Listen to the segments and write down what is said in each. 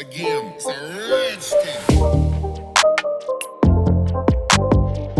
again. It's a rich thing.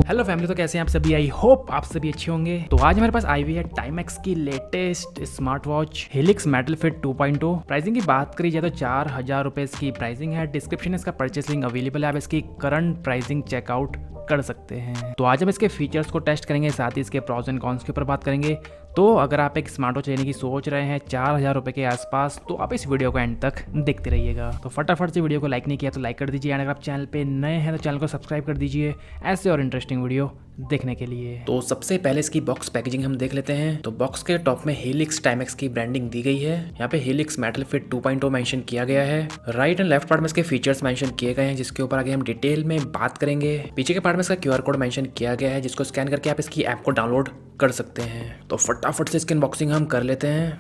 Hello family, तो कैसे हैं आप सभी? आई होप आप सभी अच्छे होंगे। तो आज हमारे पास आई हुई है टाइमेक्स की latest smart watch helix metal fit 2.0। Pricing की बात करी जाए तो 4,000 रुपए इसकी प्राइसिंग है। डिस्क्रिप्शन में इसका परचेस लिंक अवेलेबल है, आप इसकी करंट प्राइसिंग चेकआउट कर सकते हैं। तो आज हम इसके फीचर्स को टेस्ट करेंगे, साथ ही इसके प्रॉस एंड कॉन्स के ऊपर बात करेंगे। तो अगर आप एक स्मार्ट वॉच लेने की सोच रहे हैं 4,000 रुपए के आसपास, तो आप इस वीडियो को एंड तक देखते रहिएगा। तो फटाफट से वीडियो को लाइक नहीं किया तो लाइक कर दीजिए, एंड अगर आप चैनल पे नए हैं तो चैनल को सब्सक्राइब कर दीजिए ऐसे और इंटरेस्टिंग वीडियो देखने के लिए। तो सबसे पहले इसकी बॉक्स पैकेजिंग हम देख लेते हैं। तो बॉक्स के टॉप में हेलिक्स टाइमेक्स की ब्रांडिंग दी गई है। यहाँ पे हेलिक्स मेटल फिट 2.0 मेंशन किया गया है। राइट एंड लेफ्ट पार्ट में इसके फीचर्स मेंशन किए गए हैं, जिसके ऊपर आगे हम डिटेल में बात करेंगे। पीछे के पार्ट में इसका QR कोड मेंशन किया गया है, जिसको स्कैन करके आप इसकी ऐप को डाउनलोड कर सकते हैं। तो फटाफट से इसकी अनबॉक्सिंग हम कर लेते हैं।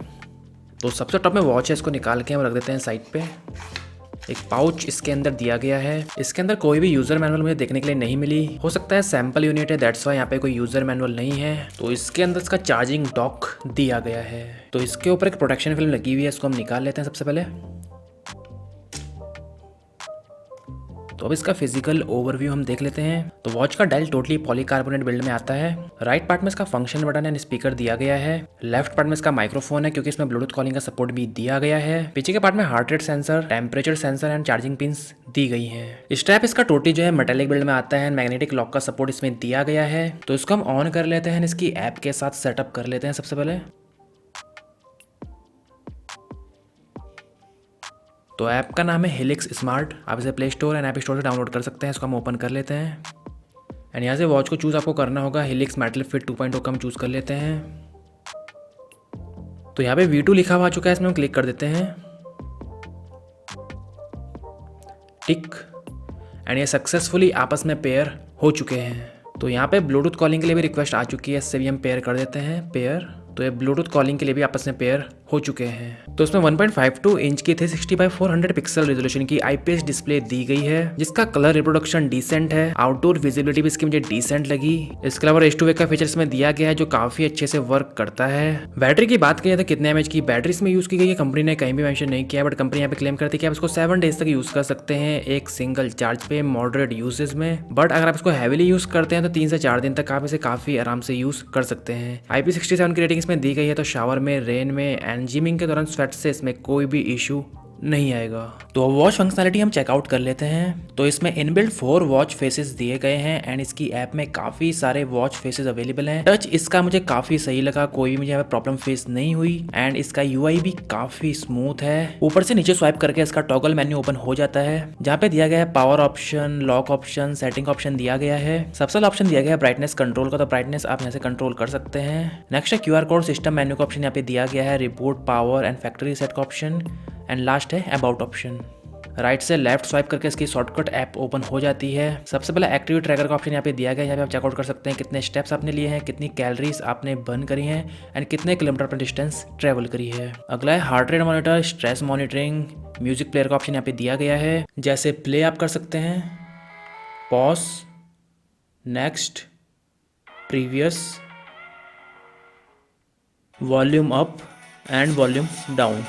तो सबसे टॉप में वॉच है, इसको निकाल के हम रख देते हैं साइड पे। एक पाउच इसके अंदर दिया गया है। इसके अंदर कोई भी यूजर मैनुअल मुझे देखने के लिए नहीं मिली, हो सकता है सैंपल यूनिट है, दैट्स वाई यहाँ पे कोई यूजर मैनुअल नहीं है। तो इसके अंदर इसका चार्जिंग डॉक दिया गया है। तो इसके ऊपर एक प्रोटेक्शन फिल्म लगी हुई है, इसको हम निकाल लेते हैं सबसे पहले। तो अब इसका फिजिकल ओवरव्यू हम देख लेते हैं। तो वॉच का डायल टोटली पॉलीकार्बोनेट बिल्ड में आता है। राइट पार्ट में इसका फंक्शन बटन एंड स्पीकर दिया गया है। लेफ्ट पार्ट में इसका माइक्रोफोन है, क्योंकि इसमें ब्लूटूथ कॉलिंग का सपोर्ट भी दिया गया है। पीछे के पार्ट में heart rate sensor, temperature sensor and charging pins दी गई है। स्ट्रैप इसका टोटली जो है मेटेलिक बिल्ड में आता है, मैग्नेटिक लॉक का सपोर्ट इसमें दिया गया है। तो इसको हम ऑन कर लेते हैं, इसकी ऐप के साथ सेटअप कर लेते हैं सबसे पहले। तो ऐप का नाम है हेलिक्स स्मार्ट। आप इसे play store and app store से डाउनलोड कर सकते हैं। इसको हम ओपन कर लेते हैं एंड यहाँ से वॉच को चूज़ आपको करना होगा। हेलिक्स मेटल फिट 2.0 का हम चूज़ कर लेते हैं। तो यहाँ पे V2 लिखा हुआ आ चुका है, इसमें हम क्लिक कर देते हैं, टिक, एंड ये सक्सेसफुली आपस में पेयर हो चुके हैं। तो यहाँ पे ब्लूटूथ कॉलिंग के लिए भी रिक्वेस्ट आ चुकी है, इससे भी हम पेयर कर देते हैं पेयर। तो ये ब्लूटूथ कॉलिंग के लिए भी आपस में पेयर हो चुके हैं। तो इसमें 1.52 इंच की 360x400 पिक्सल रेजोल्यूशन की IPS डिस्प्ले दी गई है, जिसका कलर रिप्रोडक्शन डिसेंट है। आउटडोर विजिबिलिटी भी इसकी मुझे डिसेंट लगी। इसके अलावा रेस टू वेक का फीचर इसमें दिया गया है, जो काफी अच्छे से वर्क करता है। बैटरी की बात की तो कितने एमएच की बैटरी इसमें यूज की गई है, कंपनी ने कहीं भी मेंशन नहीं किया, बट कंपनी यहाँ पे क्लेम करती है कि आप इसको 7 डेज तक यूज कर सकते हैं एक सिंगल चार्ज पे, मॉडरेट यूजेज में। बट अगर आप इसको हैवीली यूज करते हैं तो 3 से 4 दिन तक आप इसे काफी आराम से यूज कर सकते हैं। IP67 की रेटिंग इसमें दी गई है। तो शावर में, रेन में एंड जिमिंग के दौरान स्वेट से इसमें कोई भी इशू नहीं आएगा। तो वॉच फंक्शनैलिटी हम चेकआउट कर लेते हैं। तो इसमें इनबिल्ट 4 वॉच फेसेस दिए गए हैं एंड इसकी ऐप में काफी सारे वॉच फेसेस अवेलेबल हैं। टच इसका मुझे काफी सही लगा, कोई भी मुझे यहाँ पे प्रॉब्लम फेस नहीं हुई एंड इसका UI भी काफी स्मूथ है। ऊपर से नीचे स्वाइप करके इसका टॉगल मेन्यू ओपन हो जाता है, जहाँ पे दिया गया है power option, lock option, setting option दिया गया है। सबसे पहला ऑप्शन दिया गया है ब्राइटनेस कंट्रोल का, तो ब्राइटनेस आप यहाँ से कंट्रोल कर सकते हैं। नेक्स्ट है QR कोड सिस्टम मेन्यू का ऑप्शन यहाँ पे दिया गया है, report, power and factory set का ऑप्शन, एंड लास्ट है अबाउट ऑप्शन। राइट से लेफ्ट स्वाइप करके इसकी शॉर्टकट ऐप ओपन हो जाती है। सबसे पहले एक्टिव ट्रैकर का ऑप्शन यहाँ पे दिया गया है, यहाँ पे आप चेकआउट कर सकते हैं कितने स्टेप्स आपने लिए हैं, कितनी कैलोरीज आपने बर्न करी हैं एंड कितने किलोमीटर पर डिस्टेंस ट्रेवल करी है। अगला है heart rate monitor, stress monitoring, music player का ऑप्शन यहाँ पे दिया गया है, जैसे प्ले आप कर सकते हैं, pause, next, previous, volume up and volume down.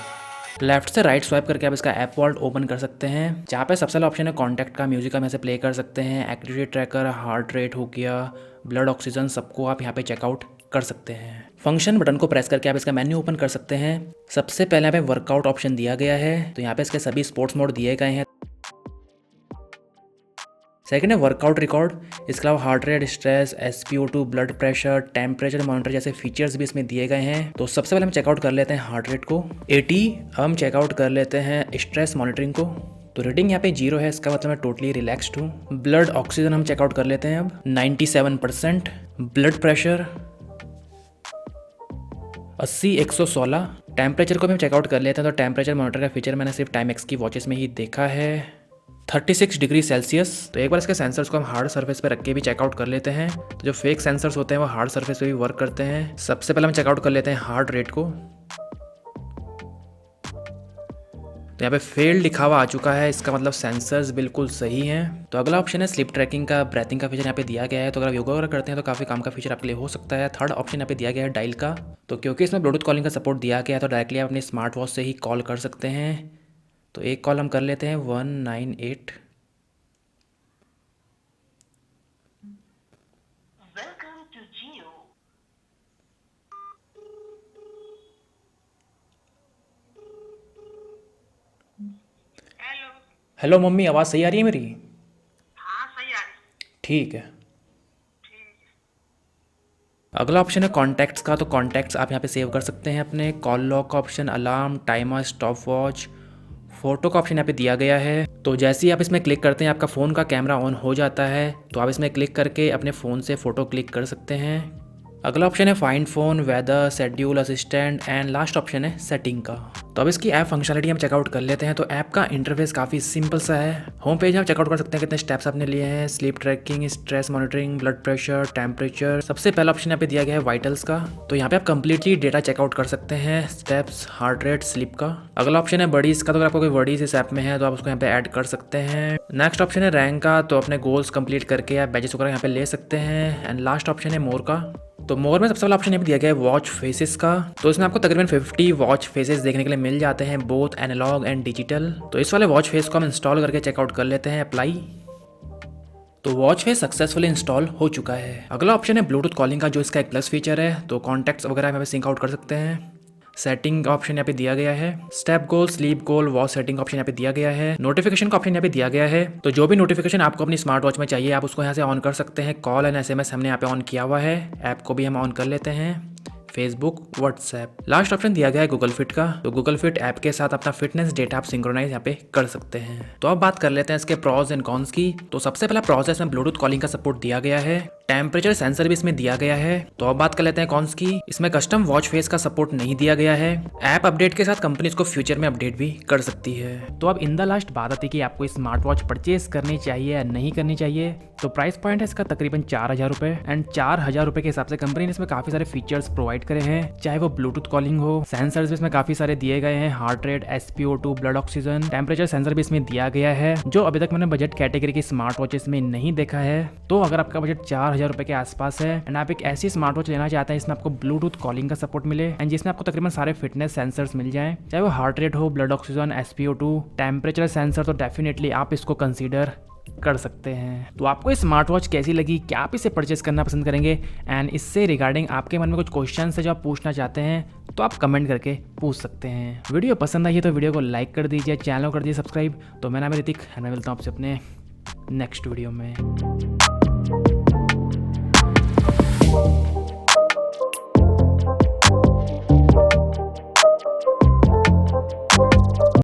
Left से राइट स्वाइप करके आप इसका ऐप वॉल्ट ओपन कर सकते हैं, जहाँ पे सबसे पहला ऑप्शन है कॉन्टैक्ट का, म्यूजिक हम ऐसे प्ले कर सकते हैं, एक्टिविटी ट्रैकर, हार्ट रेट हो गया, ब्लड ऑक्सीजन, सबको आप यहाँ पे चेकआउट कर सकते हैं। फंक्शन बटन को प्रेस करके आप इसका मेन्यू ओपन कर सकते हैं। सबसे पहले यहाँ पे वर्कआउट ऑप्शन दिया गया है, तो यहाँ पे इसके सभी स्पोर्ट्स मोड दिए गए हैं। सेकंड है वर्कआउट रिकॉर्ड, इसके अलावा heart rate, stress, SpO2, blood pressure, temperature monitor जैसे फीचर्स भी इसमें दिए गए हैं। तो सबसे पहले हम चेकआउट कर लेते हैं हार्ट रेट को 80। हम चेकआउट कर लेते हैं स्ट्रेस मॉनिटरिंग को, तो रेटिंग यहाँ पे 0 है, इसका मतलब मैं टोटली रिलैक्स्ड हूँ। ब्लड ऑक्सीजन हम चेकआउट कर लेते हैं अब 97%। Blood pressure 80, 116। टेम्परेचर को भी हम चेकआउट कर लेते हैं। तो टेम्परेचर मॉनिटर का फीचर मैंने सिर्फ टाइमेक्स की वॉचेस में ही देखा है, 36 डिग्री सेल्सियस। तो एक बार इसके सेंसर्स को हम हार्ड सरफेस पे रख के भी चेकआउट कर लेते हैं। तो जो फेक सेंसर्स होते हैं वो हार्ड सरफेस पे भी वर्क करते हैं। सबसे पहले हम चेकआउट कर लेते हैं हार्ट रेट को, तो यहाँ पे फेल्ड लिखा हुआ आ चुका है, इसका मतलब सेंसर्स बिल्कुल सही हैं। तो अगला ऑप्शन है स्लिप ट्रैकिंग का, ब्रेथिंग का फीचर यहाँ पे दिया गया है। तो अगर आप योगा वगैरह करते हैं तो काफ़ी काम का फीचर आपके लिए हो सकता है। थर्ड ऑप्शन यहाँ पे दिया गया है डायल का, तो क्योंकि इसमें ब्लूटूथ कॉलिंग का सपोर्ट दिया गया है तो डायरेक्टली आप अपने स्मार्ट वॉच से ही कॉल कर सकते हैं। तो एक कॉल हम कर लेते हैं 198। Welcome to Geo. Hello. Hello mummy, आवाज़ सही आ रही है मेरी? हाँ सही आ रही। ठीक है। ठीक है। अगला ऑप्शन है कॉन्टैक्ट्स का। तो कॉन्टैक्ट्स आप यहाँ पे सेव कर सकते हैं अपने। कॉल लॉग का option, alarm, timer, stop watch, photo का ऑप्शन यहाँ पे दिया गया है। तो जैसे ही आप इसमें क्लिक करते हैं आपका फ़ोन का कैमरा ऑन हो जाता है। तो आप इसमें क्लिक करके अपने फ़ोन से फ़ोटो क्लिक कर सकते हैं। अगला ऑप्शन है find phone, weather, schedule, assistant and last option है सेटिंग का। तो अब इसकी ऐप फंक्शनलिटी हम चेकआउट कर लेते हैं। तो ऐप का इंटरफेस काफ़ी सिंपल सा है। होम पेज आप चेकआउट कर सकते हैं कितने स्टेप्स आपने लिए हैं, sleep tracking, stress monitoring, blood pressure, temperature. सबसे पहला ऑप्शन यहाँ पे दिया गया है वाइटल्स का। तो यहाँ पे आप कंप्लीटली डेटा चेकआउट कर सकते हैं, स्टेप्स, हार्ट रेट, स्लीप का। अगला ऑप्शन है बडीज का। तो अगर आपको कोई बडीज इस ऐप में है तो आप उसको यहाँ पे ऐड कर सकते हैं। नेक्स्ट ऑप्शन है रैंक का। तो अपने गोल्स कंप्लीट करके आप बैजेस वगैरह यहाँ पे ले सकते हैं। एंड लास्ट ऑप्शन है मोर का। तो मोर में सबसे पहला ऑप्शन यहाँ पे दिया गया है वॉच फेसेस का। तो इसमें आपको तकरीबन 50 वॉच फेसेस देखने के लिए मिल जाते हैं, बोथ एनालॉग एंड डिजिटल। तो इस वाले वॉच फेस को हम इंस्टॉल करके चेकआउट कर लेते हैं, अप्लाई। तो वॉच फेस सक्सेसफुली इंस्टॉल हो चुका है। अगला ऑप्शन है ब्लूटूथ कॉलिंग का, जो इसका एक प्लस फीचर है। तो कॉन्टैक्ट्स वगैरह यहाँ पे सिंक आउट कर सकते हैं। सेटिंग का ऑप्शन यहाँ पे दिया गया है। स्टेप गोल, स्लीप गोल, वॉच सेटिंग का ऑप्शन यहाँ पे दिया गया है। नोटिफिकेशन का ऑप्शन यहाँ पे दिया गया है। तो जो भी नोटिफिकेशन आपको अपनी स्मार्ट वॉच में चाहिए आप उसको यहाँ से ऑन कर सकते हैं। कॉल एंड SMS हमने यहाँ पे ऑन किया हुआ है। ऐप को भी हम ऑन कर लेते हैं, फेसबुक, व्हाट्सएप। लास्ट ऑप्शन दिया गया है गूगल फिट का। तो गूगल फिट ऐप के साथ अपना फिटनेस डेटा आप सिंक्रोनाइज यहाँ पे कर सकते हैं। तो अब बात कर लेते हैं इसके प्रॉज एंड कॉन्स की। तो सबसे पहला प्रॉज है इसमें ब्लूटूथ कॉलिंग का सपोर्ट दिया गया है, टेम्परेचर सेंसर भी इसमें दिया गया है। तो अब बात कर लेते हैं कॉन्स की। इसमें कस्टम वॉच फेस का सपोर्ट नहीं दिया गया है। ऐप अपडेट के साथ कंपनी इसको फ्यूचर में अपडेट भी कर सकती है। तो अब इन द लास्ट बात आती है कि आपको स्मार्ट वॉच परचेज करनी चाहिए या नहीं करनी चाहिए। तो प्राइस पॉइंट है इसका तकरीबन 4000 रुपये। एंड 4000 रुपये के हिसाब से कंपनी ने इसमें काफी सारे फीचर्स प्रोवाइड करे हैं, चाहे वो ब्लूटूथ कॉलिंग हो, सेंसर्स भी इसमें काफी सारे दिए गए हैं, heart rate, SpO2, blood oxygen, temperature sensor भी इसमें दिया गया है, जो अभी तक मैंने बजट कैटेगरी की स्मार्ट वॉचेस में नहीं देखा है। तो अगर आपका बजट 4000 रुपये के आसपास है एंड आप एक ऐसी स्मार्ट वॉच लेना चाहते हैं इसमें आपको ब्लूटूथ कॉलिंग का सपोर्ट मिले एंड जिसमें आपको तकरीबन सारे फिटनेस सेंसर्स मिल जाएं, चाहे वो हार्ट रेट हो, blood oxygen, SpO2, temperature sensor, तो डेफिनेटली आप इसको कंसीडर कर सकते हैं। तो आपको ये स्मार्ट वॉच कैसी लगी, क्या आप इसे परचेस करना पसंद करेंगे? एंड इससे रिगार्डिंग आपके मन में कुछ क्वेश्चन है जो आप पूछना चाहते हैं तो आप कमेंट करके पूछ सकते हैं। वीडियो पसंद आई है तो वीडियो को लाइक कर दीजिए, चैनल को कर दीजिए सब्सक्राइब। तो मैं नाम है ऋतिक, मैं मिलता हूँ आपसे अपने नेक्स्ट वीडियो में।